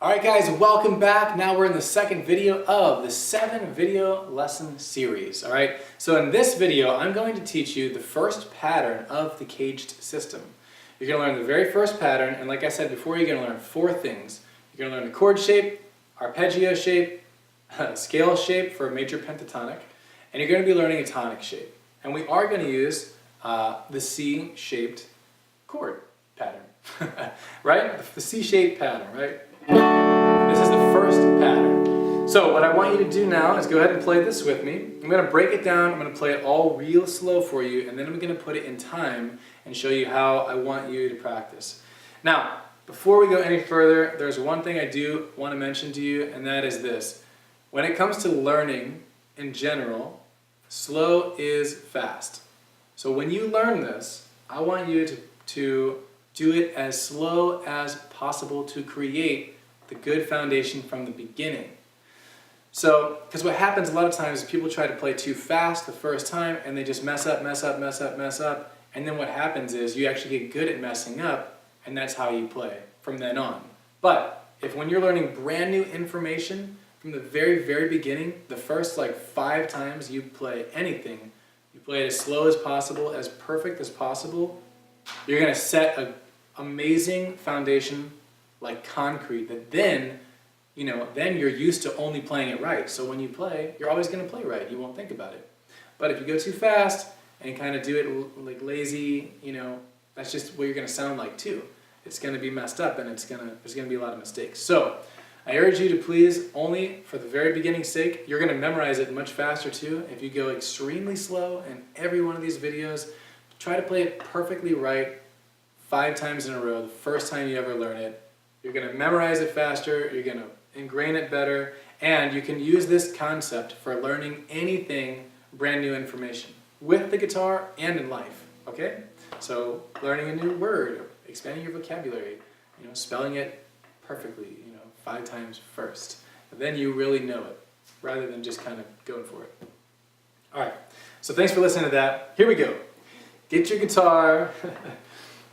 Alright guys, welcome back. Now we're in the second video of the 7 video lesson series. Alright, so in this video I'm going to teach you the first pattern of the CAGED system. You're going to learn the very first pattern, and like I said before, you're going to learn 4 things. You're going to learn the chord shape, arpeggio shape, scale shape for a major pentatonic, and you're going to be learning a tonic shape. And we are going to use the C-shaped chord pattern, right? The C-shaped pattern, right? This is the first pattern. So what I want you to do now is go ahead and play this with me. I'm going to break it down, I'm going to play it all real slow for you, and then I'm going to put it in time and show you how I want you to practice. Now, before we go any further, there's one thing I do want to mention to you, and that is this. When it comes to learning in general, slow is fast. So when you learn this, I want you to do it as slow as possible to create the good foundation from the beginning. So, because what happens a lot of times is people try to play too fast the first time and they just mess up, and then what happens is you actually get good at messing up, and that's how you play from then on. But if when you're learning brand new information from the very beginning, the first like 5 times you play anything, you play it as slow as possible, as perfect as possible, you're going to set an amazing foundation like concrete that then, then you're used to only playing it right. So when you play, you're always going to play right. You won't think about it. But if you go too fast and kind of do it like lazy, that's just what you're going to sound like too. It's going to be messed up, and there's going to be a lot of mistakes. So I urge you to please, only for the very beginning's sake, you're going to memorize it much faster too. If you go extremely slow in every one of these videos, try to play it perfectly right 5 times in a row, the first time you ever learn it. You're going to memorize it faster, you're going to ingrain it better, and you can use this concept for learning anything, brand new information, with the guitar and in life, okay? So learning a new word, expanding your vocabulary, spelling it perfectly, 5 times first. And then you really know it, rather than just kind of going for it. Alright, so thanks for listening to that. Here we go. Get your guitar.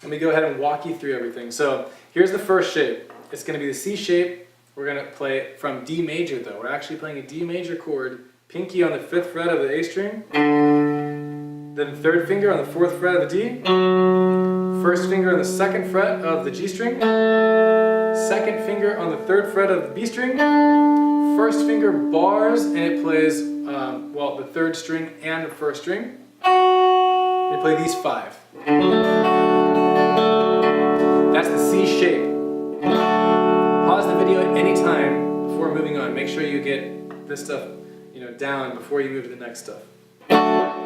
Let me go ahead and walk you through everything. So here's the first shape. It's going to be the C shape. We're going to play it from D major though. We're actually playing a D major chord, pinky on the 5th fret of the A string, then the 3rd finger on the 4th fret of the D, 1st finger on the 2nd fret of the G string, 2nd finger on the 3rd fret of the B string, 1st finger bars, and it plays, the 3rd string and the 1st string. We play these 5. That's the C shape. Pause the video at any time before moving on. Make sure you get this stuff, down before you move to the next stuff.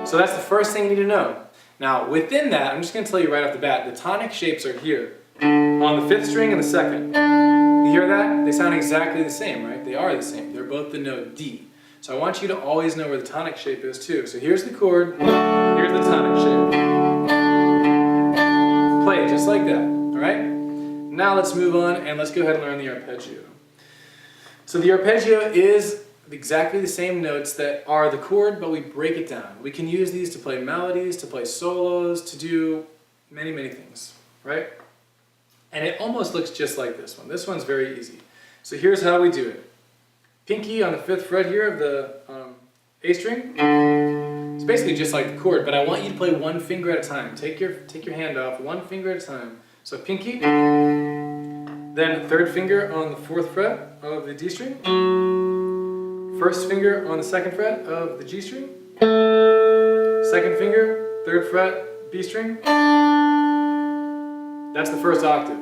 So that's the first thing you need to know. Now, within that, I'm just going to tell you right off the bat, the tonic shapes are here on the 5th string and the 2nd. You hear that? They sound exactly the same, right? They are the same. They're both the note D. So I want you to always know where the tonic shape is too. So here's the chord, here's the tonic shape. Play it just like that, alright? Now let's move on and let's go ahead and learn the arpeggio. So the arpeggio is exactly the same notes that are the chord, but we break it down. We can use these to play melodies, to play solos, to do many things, right? And it almost looks just like this one. This one's very easy. So here's how we do it. Pinky on the 5th fret here of the A string. It's basically just like the chord, but I want you to play one finger at a time. Take your hand off, one finger at a time. So pinky, then 3rd finger on the 4th fret of the D string, 1st finger on the 2nd fret of the G string, 2nd finger, 3rd fret, B string. That's the first octave.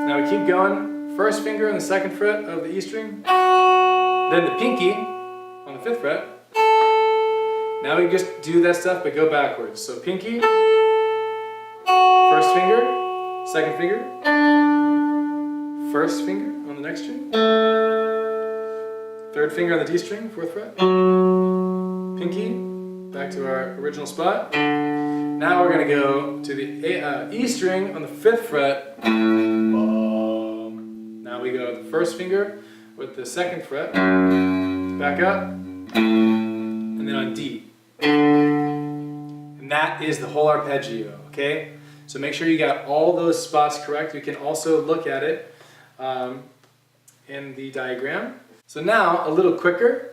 Now we keep going, 1st finger on the 2nd fret of the E string, then the pinky on the 5th fret. Now we just do that stuff but go backwards. So pinky, 1st finger, 2nd finger, 1st finger on the next string, 3rd finger on the D string, 4th fret, pinky, back to our original spot. Now we're going to go to the E string on the 5th fret. Now we go to the 1st finger with the 2nd fret, back up, and then on D. And that is the whole arpeggio, okay? So make sure you got all those spots correct. You can also look at it in the diagram. So now, a little quicker.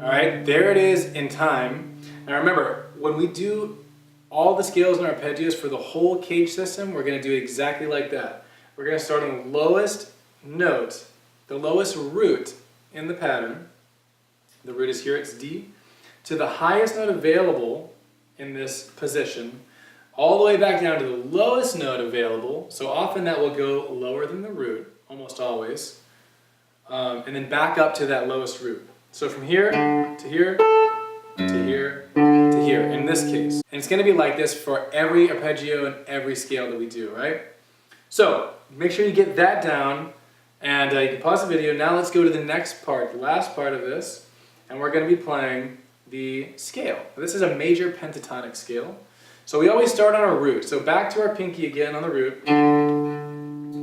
Alright, there it is in time. Now remember, when we do all the scales and arpeggios for the whole CAGED system, we're going to do it exactly like that. We're going to start on the lowest note, the lowest root in the pattern. The root is here, it's D, to the highest note available in this position, all the way back down to the lowest note available. So often that will go lower than the root, almost always, and then back up to that lowest root. So from here to here to here to here in this case. And it's going to be like this for every arpeggio and every scale that we do, right? So make sure you get that down, and you can pause the video. Now let's go to the next part, the last part of this, and we're going to be playing the scale. This is a major pentatonic scale. So we always start on our root. So back to our pinky again on the root,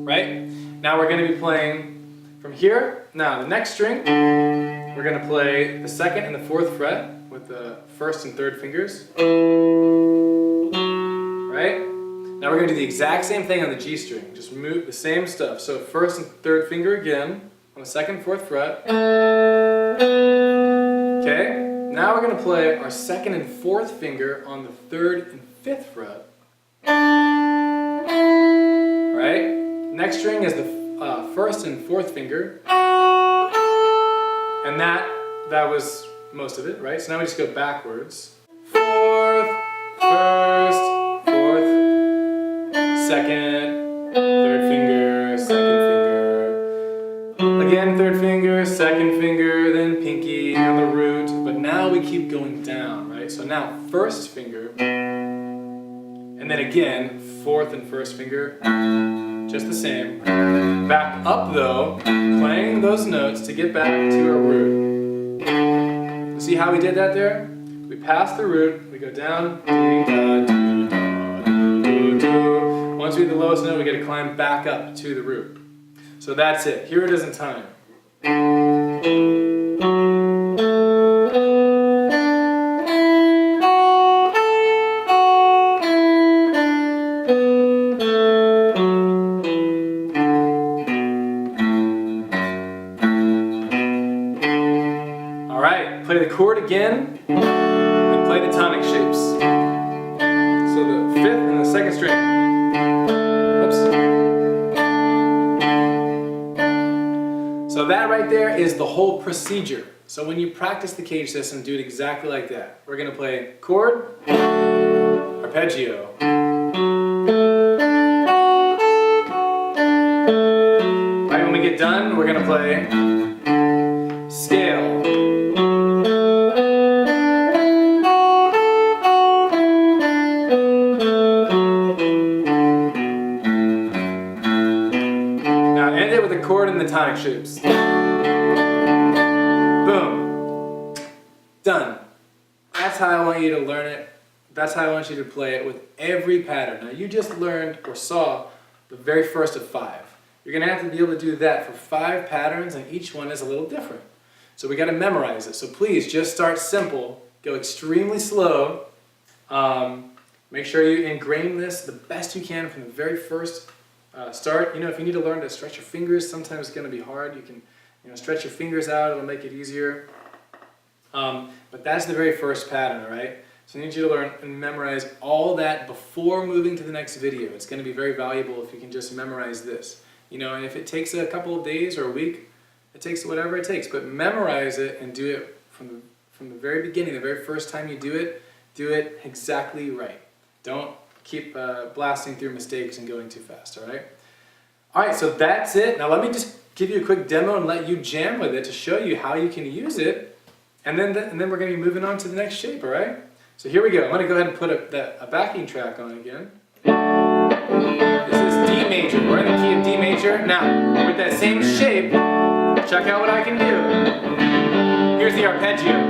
right? Now we're going to be playing from here. Now the next string, we're going to play the 2nd and the 4th fret with the 1st and 3rd fingers, right? Now we're going to do the exact same thing on the G string, just move the same stuff. So 1st and 3rd finger again on the 2nd, 4th fret. Okay, now we're going to play our 2nd and 4th finger on the 3rd and 5th fret. Right? Next string is the 1st and 4th finger. And that was most of it, right? So now we just go backwards. 4th, 1st, 4th, 2nd, 3rd finger, 2nd finger. Again, 3rd finger, 2nd finger, then pinky on the root. But now we keep going down, right? So now 1st finger, and then again, 4th and 1st finger, just the same. Back up though, playing those notes to get back to our root. See how we did that there? We pass the root, we go down, dee, da, doo, da, doo, doo. Once we hit the lowest note, we got to climb back up to the root. So that's it. Here it is in time. Alright, play the chord again, and play the tonic shapes. So the 5th and the 2nd string. Oops. So that right there is the whole procedure. So when you practice the CAGED system, do it exactly like that. We're going to play chord, arpeggio. Right, when we get done, we're going to play scale. Now end it with the chord and the tonic shapes. Boom. Done. That's how I want you to learn it. That's how I want you to play it with every pattern. Now you just learned or saw the very first of 5. You're going to have to be able to do that for 5 patterns, and each one is a little different. So we got to memorize it. So please just start simple, go extremely slow. Make sure you ingrain this the best you can from the very first start. You know, if you need to learn to stretch your fingers, sometimes it's going to be hard. You can, stretch your fingers out. It'll make it easier. But that's the very first pattern, all right? So I need you to learn and memorize all that before moving to the next video. It's going to be very valuable if you can just memorize this. And if it takes a couple of days or a week, it takes whatever it takes. But memorize it and do it from the very beginning, the very first time you do it exactly right. Don't keep blasting through mistakes and going too fast, all right? All right, so that's it. Now let me just give you a quick demo and let you jam with it to show you how you can use it. And then we're going to be moving on to the next shape, all right? So here we go. I'm going to go ahead and put a backing track on again. This is D major. We're in the key of D major. Now, with that same shape, check out what I can do. Here's the arpeggio.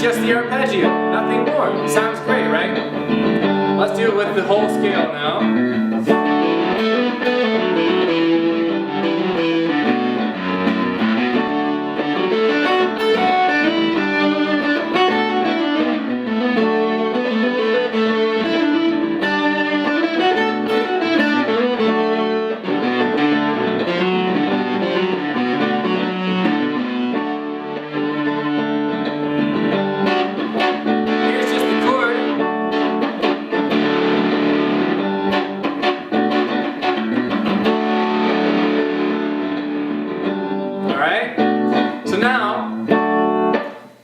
just the arpeggio, nothing more. Sounds great, right? Let's do it with the whole scale now.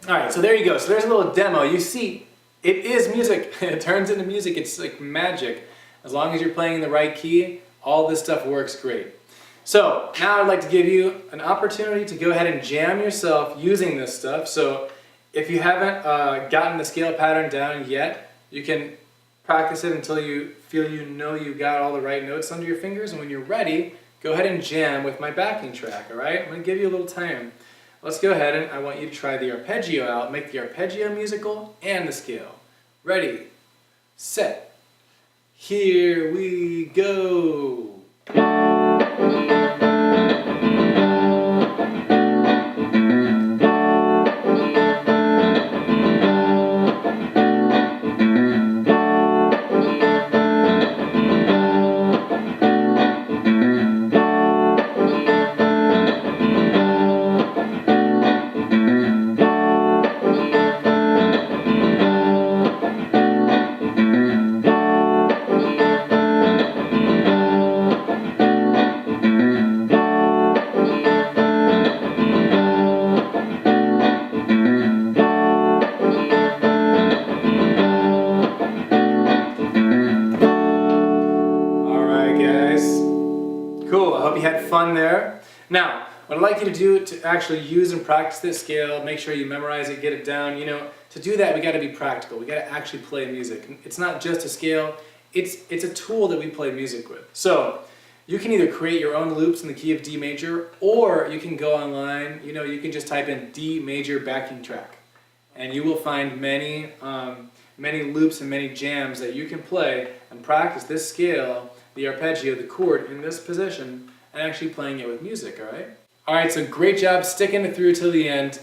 Alright, so there you go. So there's a little demo. You see, it is music. It turns into music. It's like magic. As long as you're playing in the right key, all this stuff works great. So now I'd like to give you an opportunity to go ahead and jam yourself using this stuff. So if you haven't gotten the scale pattern down yet, you can practice it until you feel you know you got all the right notes under your fingers. And when you're ready, go ahead and jam with my backing track, alright? I'm going to give you a little time. Let's go ahead and I want you to try the arpeggio out, make the arpeggio musical and the scale. Ready, set, here we go. Cool, I hope you had fun there. Now, what I'd like you to do to actually use and practice this scale, make sure you memorize it, get it down, to do that we got to be practical. We got to actually play music. It's not just a scale, it's a tool that we play music with. So, you can either create your own loops in the key of D major, or you can go online, you can just type in D major backing track. And you will find many loops and many jams that you can play and practice this scale, the arpeggio, the chord in this position, and actually playing it with music, alright? Alright, so great job sticking it through till the end,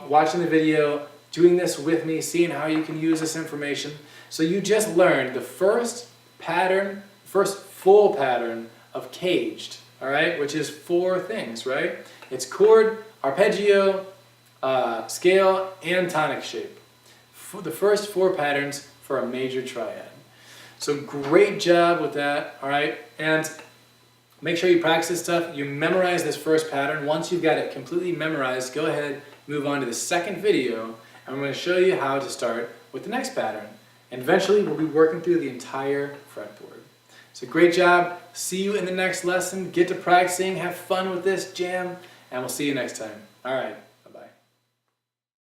watching the video, doing this with me, seeing how you can use this information. So you just learned the first full pattern of CAGED, alright, which is 4 things, right? It's chord, arpeggio, scale, and tonic shape. The first 4 patterns for a major triad. So great job with that, alright? And make sure you practice this stuff, you memorize this first pattern. Once you've got it completely memorized, go ahead, move on to the second video, and I'm going to show you how to start with the next pattern. And eventually we'll be working through the entire fretboard. So great job, see you in the next lesson, get to practicing, have fun with this jam, and we'll see you next time. Alright.